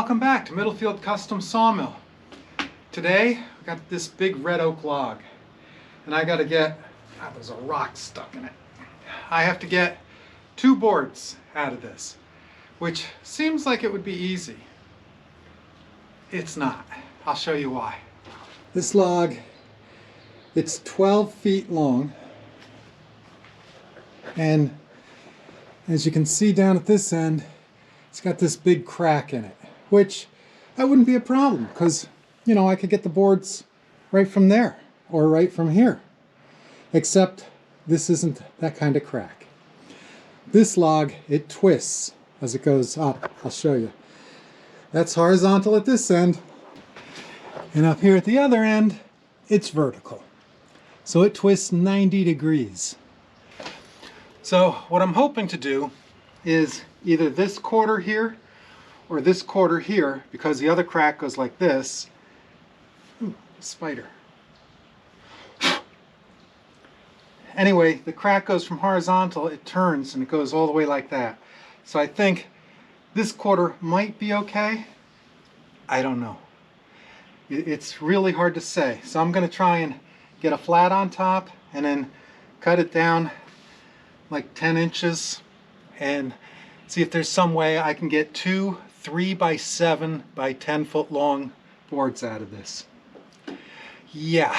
Welcome back to Middlefield Custom Sawmill. Today I got this big red oak log and I got to get, there's a rock stuck in it. I have to get 2 boards out of this, which seems like it would be easy. It's not. I'll show you why. This log, it's 12 feet long, and as you can see down at this end, it's got this big crack in it, which that wouldn't be a problem because, you know, I could get the boards right from there or right from here. Except this isn't that kind of crack. This log, it twists as it goes up. I'll show you. That's horizontal at this end. And up here at the other end, it's vertical. So it twists 90 degrees. So what I'm hoping to do is either this quarter here or this quarter here, because the other crack goes like this. Ooh, spider. Anyway, the crack goes from horizontal, it turns and it goes all the way like that. So I think this quarter might be okay. I don't know. It's really hard to say. So I'm going to try and get a flat on top and then cut it down like 10 inches and see if there's some way I can get 2 3 by 7 by 10 foot long boards out of this. Yeah.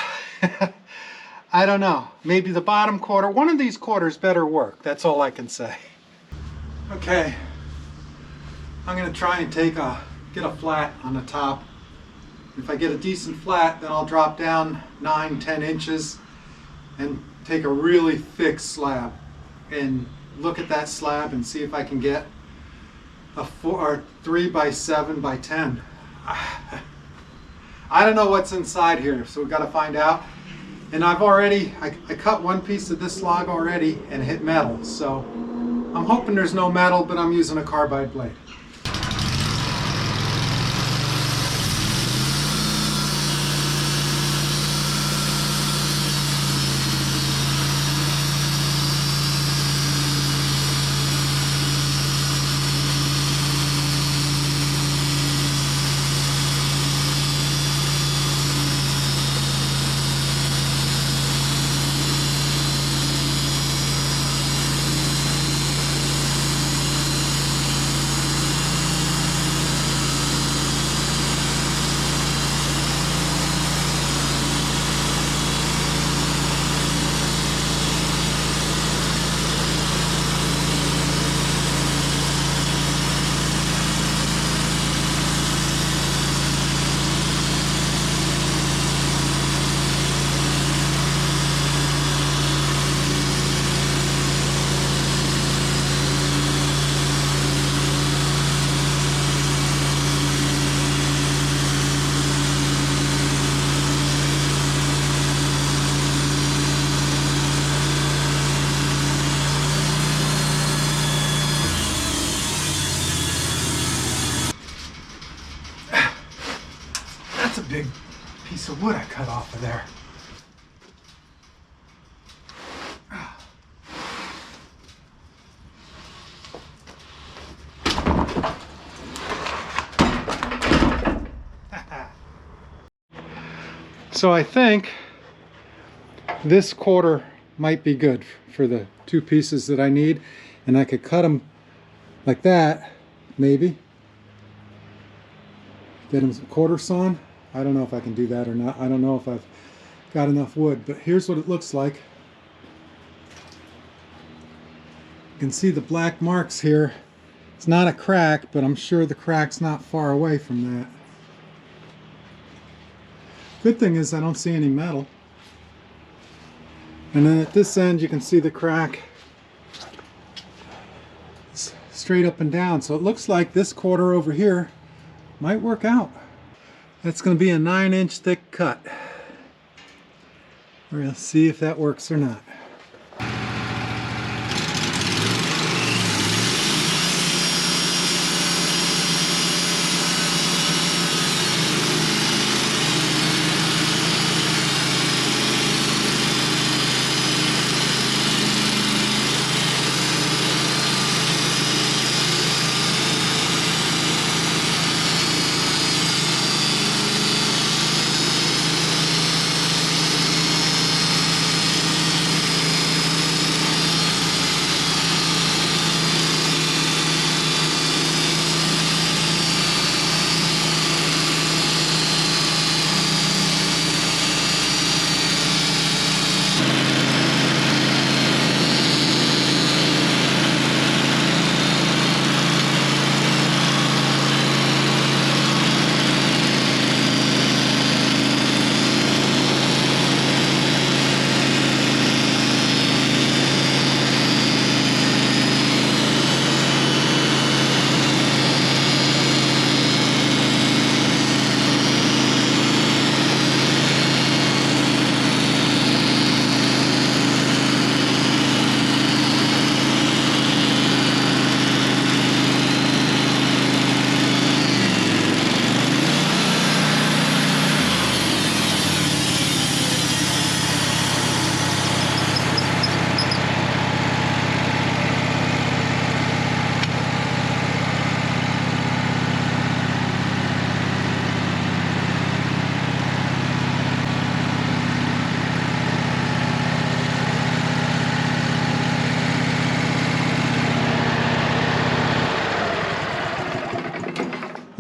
I don't know. Maybe the bottom quarter, one of these quarters better work. That's all I can say. Okay. I'm going to try and get a flat on the top. If I get a decent flat, then I'll drop down 9-10 inches and take a really thick slab and look at that slab and see if I can get a 3 by 7 by 10. I don't know what's inside here, so we've got to find out. And I cut one piece of this log already and hit metal, so I'm hoping there's no metal, but I'm using a carbide blade. That's a big piece of wood I cut off of there. So I think this quarter might be good for the 2 pieces that I need, and I could cut them like that, maybe. Get them quarter sawn. I don't know if I can do that or not. I don't know if I've got enough wood, but here's what it looks like. You can see the black marks here. It's not a crack, but I'm sure the crack's not far away from that. Good thing is I don't see any metal. And then at this end you can see the crack. It's straight up and down. So it looks like this quarter over here might work out. That's going to be a 9-inch thick cut. We're going to see if that works or not.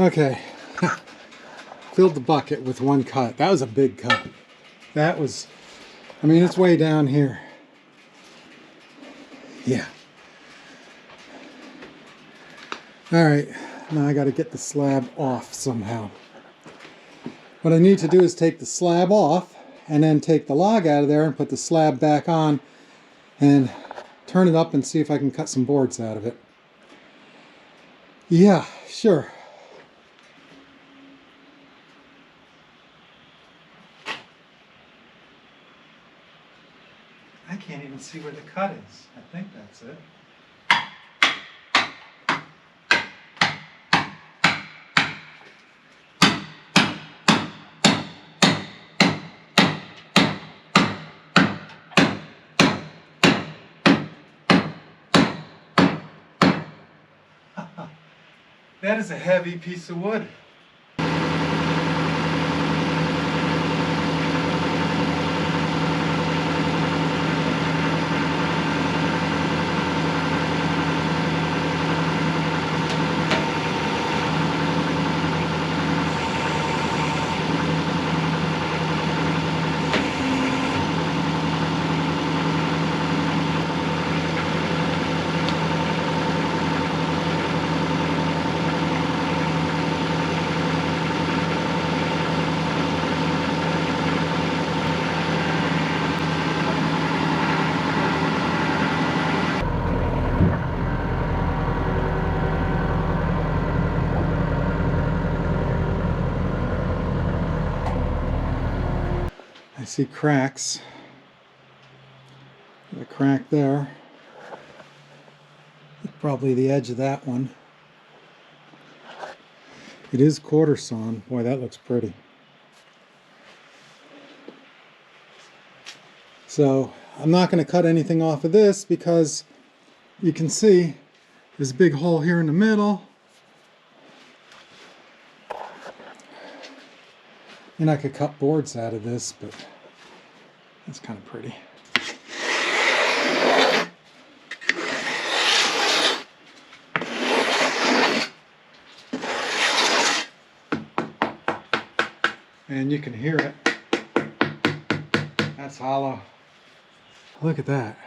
Okay, filled the bucket with one cut. That was a big cut. That was, I mean, it's way down here. Yeah. All right, now I got to get the slab off somehow. What I need to do is take the slab off and then take the log out of there and put the slab back on and turn it up and see if I can cut some boards out of it. Yeah, sure. I can't even see where the cut is. I think that's it. That is a heavy piece of wood. I see cracks. Got a crack there. Probably the edge of that one. It is quarter sawn. Boy, that looks pretty. So I'm not going to cut anything off of this because you can see there's a big hole here in the middle. And I could cut boards out of this, but that's kind of pretty. And you can hear it. That's hollow. Look at that.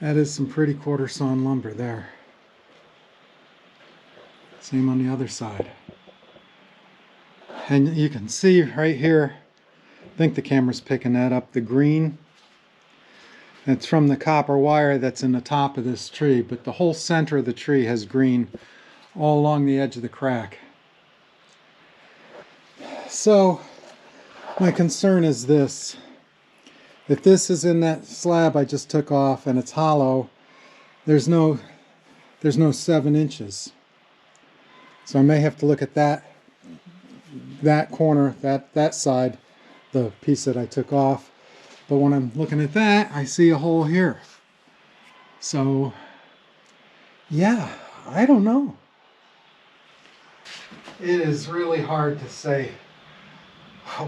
That is some pretty quarter sawn lumber there. Same on the other side. And you can see right here, I think the camera's picking that up, the green. It's from the copper wire that's in the top of this tree, but the whole center of the tree has green all along the edge of the crack. So my concern is this. If this is in that slab I just took off and it's hollow, there's no 7 inches. So I may have to look at that corner, that side, the piece that I took off. But when I'm looking at that, I see a hole here. So yeah, I don't know. It is really hard to say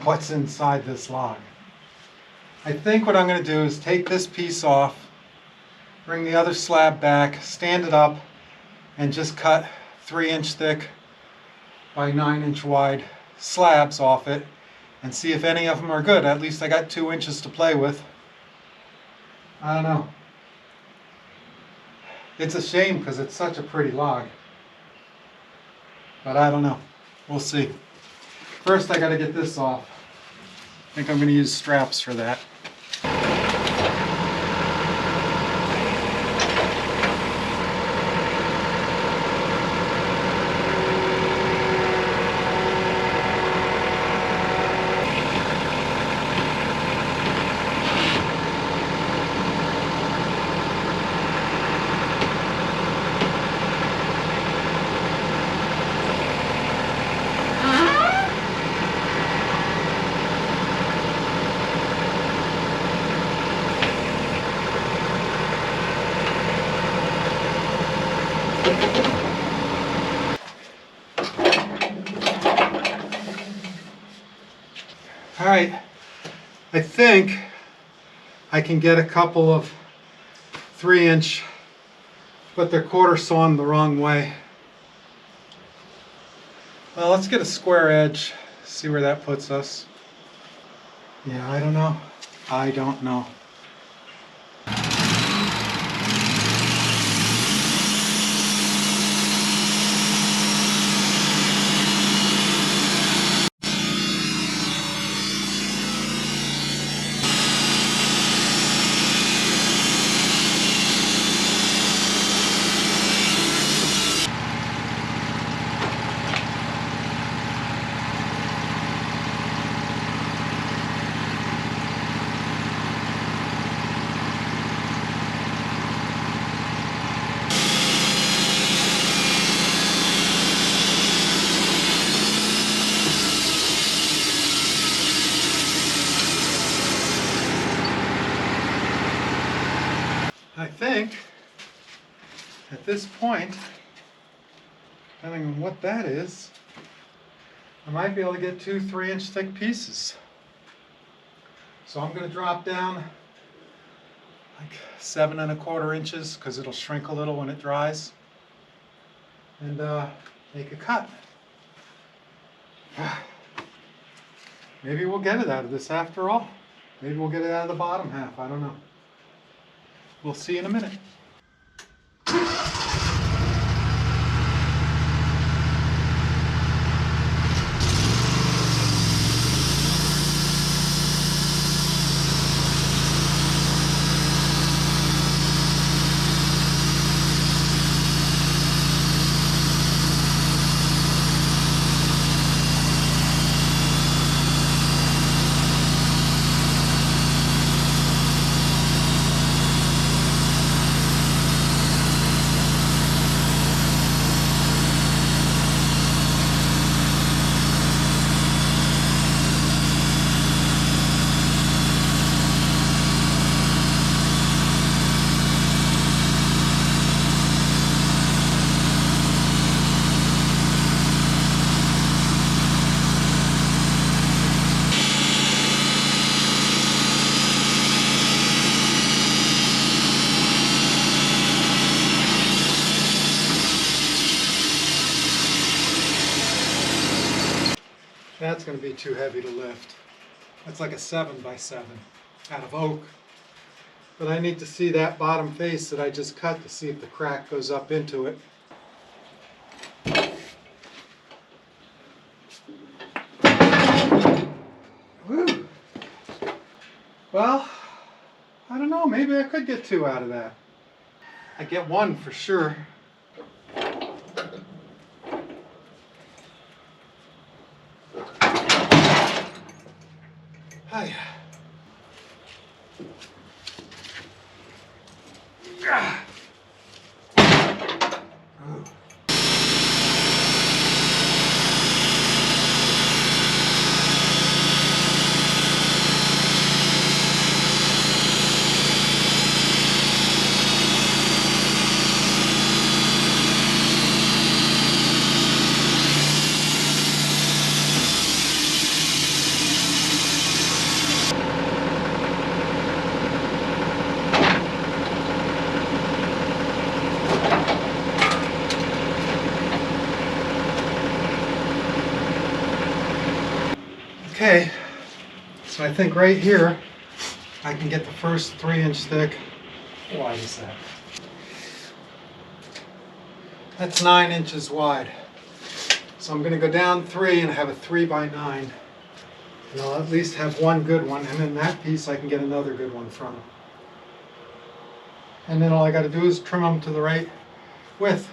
what's inside this log. I think what I'm going to do is take this piece off, bring the other slab back, stand it up, and just cut 3-inch thick by 9-inch wide slabs off it and see if any of them are good. At least I got 2 inches to play with. I don't know. It's a shame because it's such a pretty log. But I don't know. We'll see. First I got to get this off. I think I'm going to use straps for that. Alright, I think I can get a couple of 3-inch, but they're quarter sawn the wrong way. Well, let's get a square edge, see where that puts us. Yeah, I don't know. I don't know. I think at this point, depending on what that is, I might be able to get 2 3-inch thick pieces. So I'm going to drop down like 7 1/4 inches because it'll shrink a little when it dries, and make a cut. Maybe we'll get it out of this after all. Maybe we'll get it out of the bottom half. I don't know. We'll see in a minute. That's going to be too heavy to lift. That's like a 7 by 7 out of oak. But I need to see that bottom face that I just cut to see if the crack goes up into it. Woo. Well, I don't know, maybe I could get 2 out of that. I get 1 for sure. Hi. Okay, so I think right here I can get the first 3-inch thick. How wide is that? That's 9 inches wide. So I'm going to go down 3 and have a 3 by 9. And I'll at least have 1 good one, and then that piece I can get another good one from. And then all I got to do is trim them to the right width.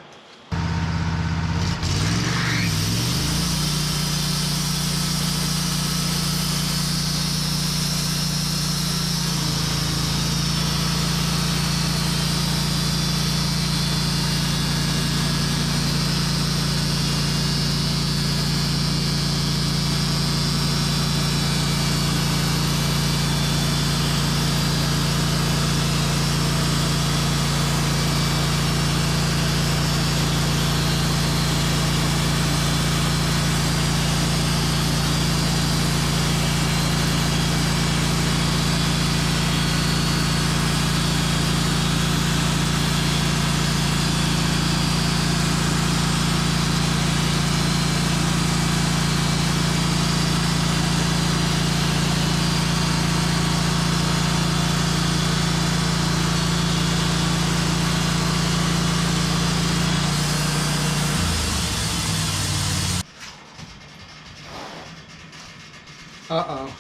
Uh-oh.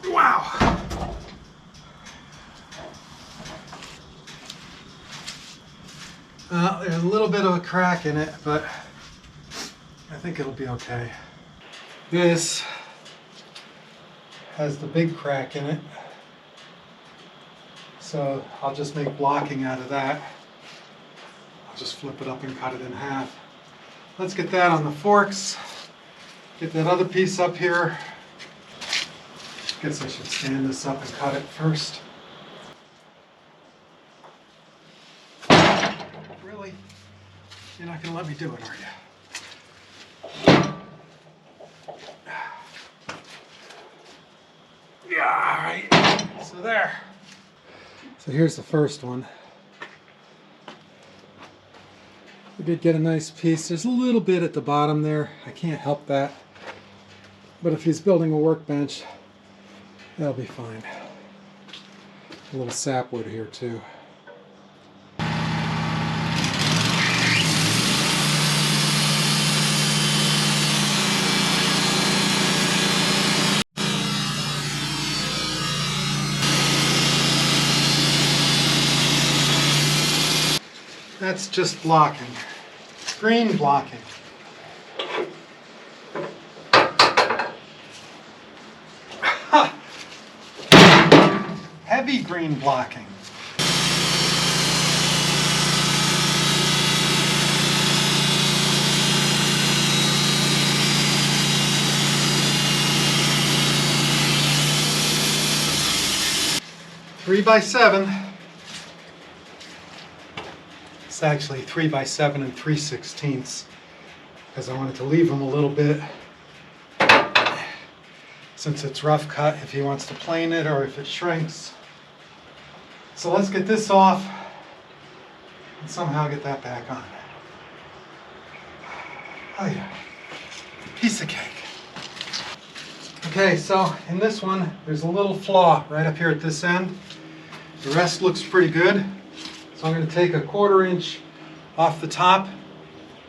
Wow. There's a little bit of a crack in it, but I think it'll be okay. This has the big crack in it, so I'll just make blocking out of that. I'll just flip it up and cut it in half. Let's get that on the forks. Get that other piece up here. Guess I should stand this up and cut it first. Really? You're not going to let me do it, are you? Yeah, all right. So there. So here's the first one. We did get a nice piece. There's a little bit at the bottom there. I can't help that. But if he's building a workbench, that'll be fine. A little sapwood here too. That's just blocking. Green blocking. Heavy green blocking. Three by 7. It's actually 3 by 7 and 3/16 because I wanted to leave him a little bit since it's rough cut if he wants to plane it or if it shrinks. So let's get this off and somehow get that back on. Oh yeah, piece of cake. Okay, so in this one there's a little flaw right up here at this end. The rest looks pretty good. So I'm going to take a 1/4 inch off the top.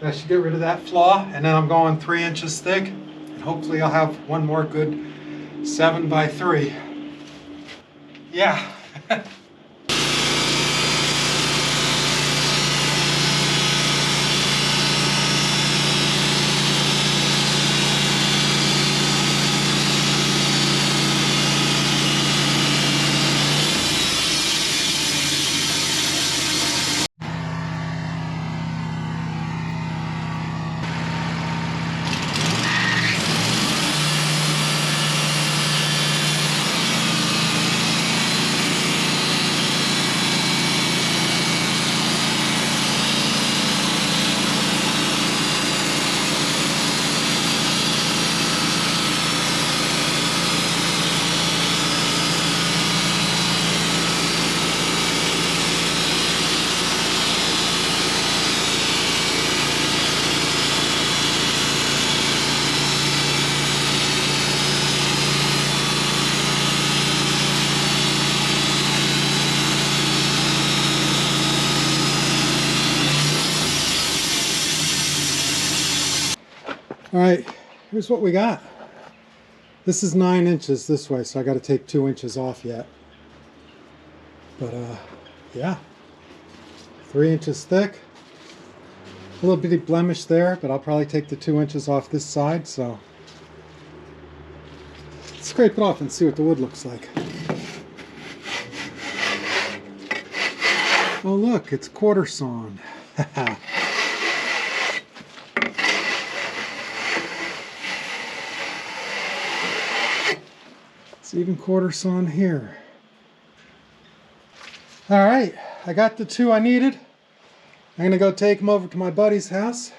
That should get rid of that flaw. And then I'm going 3 inches thick. And hopefully I'll have one more good 7 by 3. Yeah. All right, here's what we got. This is 9 inches this way, so I got to take 2 inches off yet. But yeah, 3 inches thick. A little bitty blemish there, but I'll probably take the 2 inches off this side. So let's scrape it off and see what the wood looks like. Oh look, it's quarter sawn. It's even quarter sawn here. All right, I got the 2 I needed. I'm gonna go take them over to my buddy's house,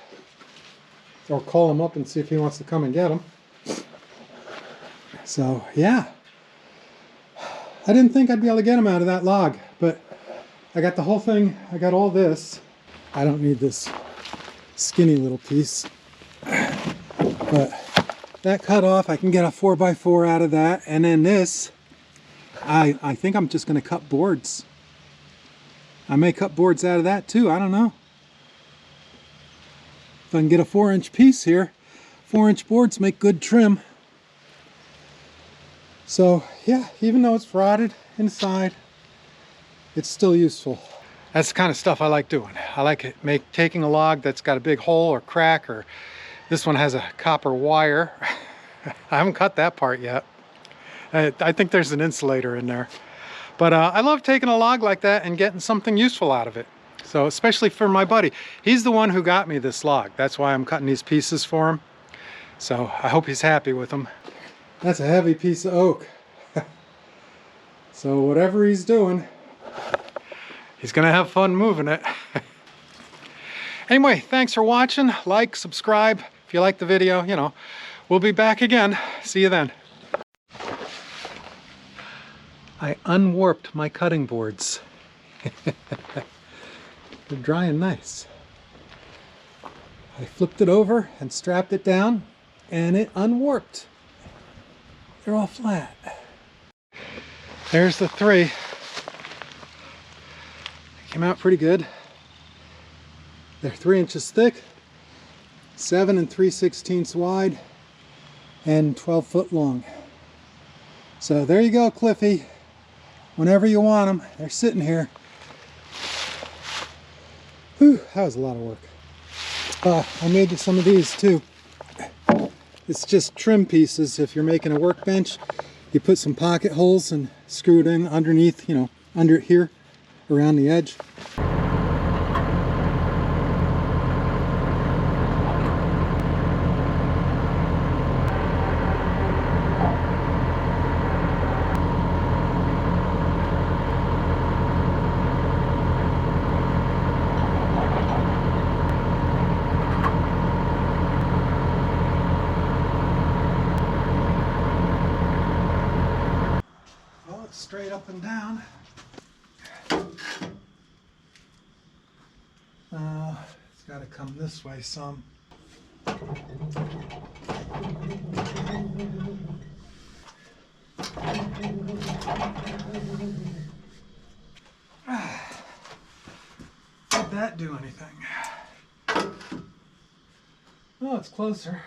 or call him up and see if he wants to come and get them. So yeah, I didn't think I'd be able to get them out of that log, but I got the whole thing. I got all this. I don't need this skinny little piece, but that cut off, I can get a 4x4 out of that. And then this, I think I'm just going to cut boards I may cut boards out of that too, I don't know. If I can get a 4-inch piece here, 4-inch boards make good trim. So yeah, even though it's rotted inside, it's still useful. That's the kind of stuff I like doing. I like it, taking a log that's got a big hole or crack, or this one has a copper wire. I haven't cut that part yet. I think there's an insulator in there. But I love taking a log like that and getting something useful out of it. So especially for my buddy. He's the one who got me this log. That's why I'm cutting these pieces for him. So I hope he's happy with them. That's a heavy piece of oak. So whatever he's doing, he's gonna have fun moving it. Anyway, thanks for watching. Like, subscribe if you like the video. You know, we'll be back again. See you then. I unwarped my cutting boards. They're drying nice. I flipped it over and strapped it down, and it unwarped. They're all flat. There's the 3. Came out pretty good. They're 3 inches thick, 7 3/16 wide, and 12 foot long. So there you go, Cliffy. Whenever you want them, they're sitting here. Whew, that was a lot of work. I made you some of these too. It's just trim pieces. If you're making a workbench, you put some pocket holes and screw it in underneath, you know, under here, around the edge. Straight up and down. It's got to come this way some. Did that do anything? Oh, it's closer.